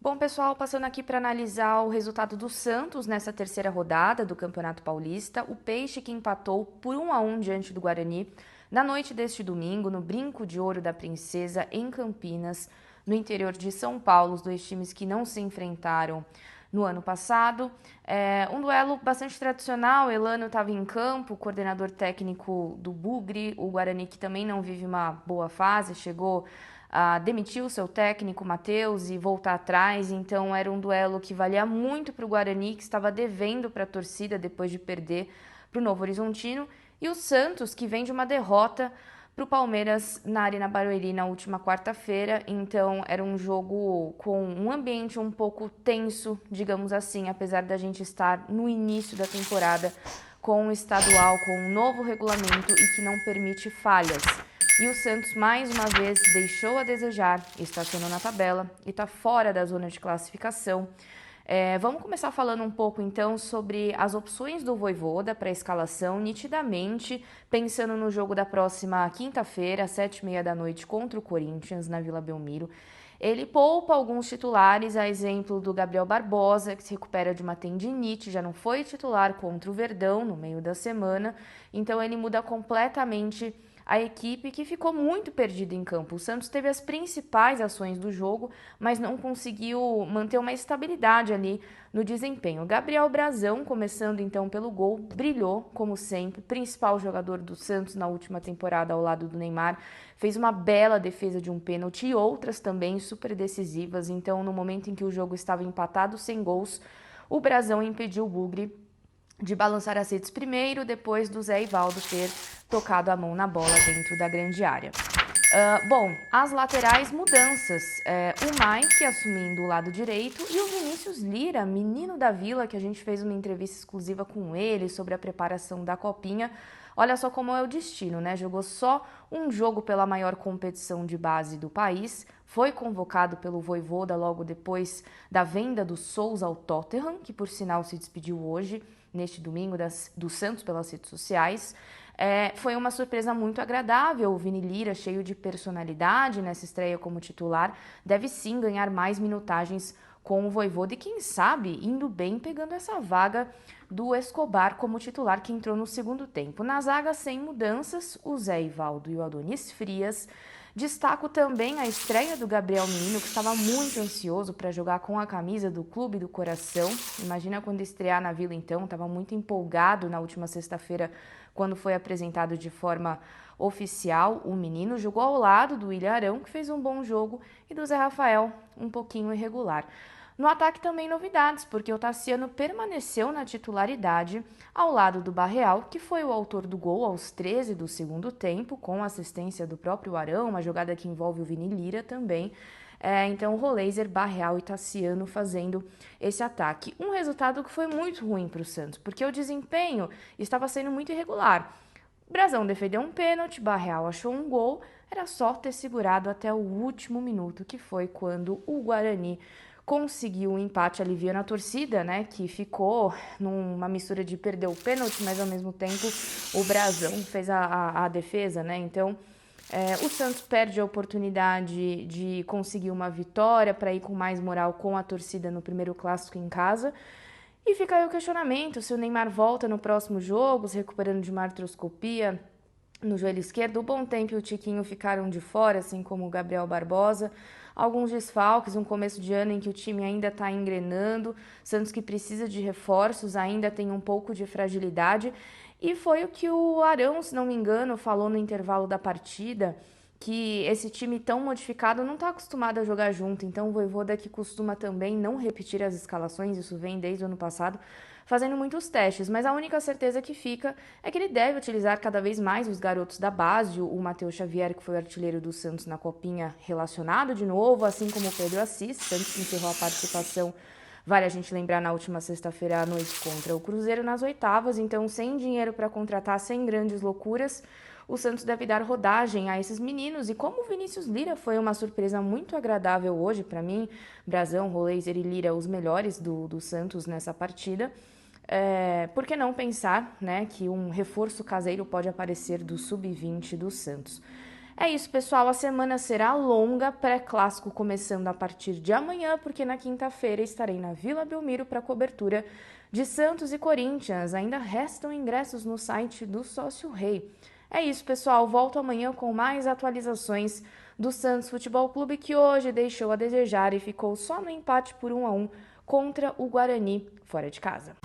Bom, pessoal, passando aqui para analisar o resultado do Santos nessa terceira rodada do Campeonato Paulista, o Peixe que empatou por 1-1 diante do Guarani na noite deste domingo, no Brinco de Ouro da Princesa, em Campinas, no interior de São Paulo, os dois times que não se enfrentaram no ano passado. Um duelo bastante tradicional, Elano estava em campo, coordenador técnico do Bugre, o Guarani que também não vive uma boa fase, chegou a demitir o seu técnico, Matheus, e voltar atrás, então era um duelo que valia muito para o Guarani, que estava devendo para a torcida depois de perder para o Novo Horizontino, e o Santos, que vem de uma derrota para o Palmeiras na Arena Barueri na última quarta-feira, então era um jogo com um ambiente um pouco tenso, digamos assim, apesar da gente estar no início da temporada com o estadual, com um novo regulamento e que não permite falhas. E o Santos, mais uma vez, deixou a desejar, estacionou na tabela e está fora da zona de classificação. Vamos começar falando um pouco, então, sobre as opções do Vojvoda para a escalação, nitidamente, pensando no jogo da próxima quinta-feira, às 7h30 da noite, contra o Corinthians, na Vila Belmiro. Ele poupa alguns titulares, a exemplo do Gabriel Barbosa, que se recupera de uma tendinite, já não foi titular contra o Verdão no meio da semana, então ele muda completamente a equipe que ficou muito perdida em campo. O Santos teve as principais ações do jogo, mas não conseguiu manter uma estabilidade ali no desempenho. Gabriel Brazão, começando então pelo gol, brilhou, como sempre, principal jogador do Santos na última temporada ao lado do Neymar, fez uma bela defesa de um pênalti e outras também super decisivas. Então, no momento em que o jogo estava empatado sem gols, o Brazão impediu o Bugre de balançar as redes primeiro, depois do Zé Ivaldo ter tocado a mão na bola dentro da grande área. Bom, as laterais mudanças. O Mike assumindo o lado direito e o Vinícius Lira, menino da Vila, que a gente fez uma entrevista exclusiva com ele sobre a preparação da Copinha. Olha só como é o destino, né? Jogou só um jogo pela maior competição de base do país, foi convocado pelo Vojvoda logo depois da venda do Souza ao Tottenham, que por sinal se despediu hoje, neste domingo, do Santos pelas redes sociais. Foi uma surpresa muito agradável, o Vini Lira, cheio de personalidade nessa estreia como titular, deve sim ganhar mais minutagens com o Vojvoda e quem sabe indo bem pegando essa vaga do Escobar como titular que entrou no segundo tempo. Na zaga sem mudanças, o Zé Ivaldo e o Adonis Frias. Destaco também a estreia do Gabriel Menino, que estava muito ansioso para jogar com a camisa do Clube do Coração. Imagina quando estrear na Vila então, estava muito empolgado na última sexta-feira quando foi apresentado de forma oficial. O menino jogou ao lado do William Arão, que fez um bom jogo, e do Zé Rafael, um pouquinho irregular. No ataque também novidades, porque o Tassiano permaneceu na titularidade ao lado do Barreal, que foi o autor do gol aos 13 do segundo tempo, com assistência do próprio Arão, uma jogada que envolve o Vini Lira também. Então, Roleiser, Barreal e Tassiano fazendo esse ataque. Um resultado que foi muito ruim para o Santos, porque o desempenho estava sendo muito irregular. Brazão defendeu um pênalti, Barreal achou um gol, era só ter segurado até o último minuto, que foi quando o Guarani conseguiu um empate aliviando a torcida, né, que ficou numa mistura de perder o pênalti, mas ao mesmo tempo o Brazão fez a defesa, né, então o Santos perde a oportunidade de conseguir uma vitória para ir com mais moral com a torcida no primeiro clássico em casa. E fica aí o questionamento, se o Neymar volta no próximo jogo, se recuperando de uma artroscopia no joelho esquerdo. O Bom Tempo e o Tiquinho ficaram de fora, assim como o Gabriel Barbosa. Alguns desfalques, um começo de ano em que o time ainda está engrenando. Santos que precisa de reforços, ainda tem um pouco de fragilidade. E foi o que o Arão, se não me engano, falou no intervalo da partida, que esse time tão modificado não está acostumado a jogar junto. Então o Vojvoda, que costuma também não repetir as escalações, isso vem desde o ano passado, fazendo muitos testes, mas a única certeza que fica é que ele deve utilizar cada vez mais os garotos da base, o Matheus Xavier, que foi artilheiro do Santos na Copinha, relacionado de novo, assim como o Pedro Assis. Santos que encerrou a participação, vale a gente lembrar, na última sexta-feira à noite contra o Cruzeiro nas oitavas, então sem dinheiro para contratar, sem grandes loucuras, o Santos deve dar rodagem a esses meninos. E como o Vinícius Lira foi uma surpresa muito agradável hoje para mim, Brazão, Roleiser e Lira, os melhores do Santos nessa partida, por que não pensar, né, que um reforço caseiro pode aparecer do sub-20 do Santos? É isso, pessoal. A semana será longa, pré-clássico começando a partir de amanhã, porque na quinta-feira estarei na Vila Belmiro para cobertura de Santos e Corinthians. Ainda restam ingressos no site do Sócio Rei. É isso, pessoal. Volto amanhã com mais atualizações do Santos Futebol Clube, que hoje deixou a desejar e ficou só no empate por 1-1 contra o Guarani, fora de casa.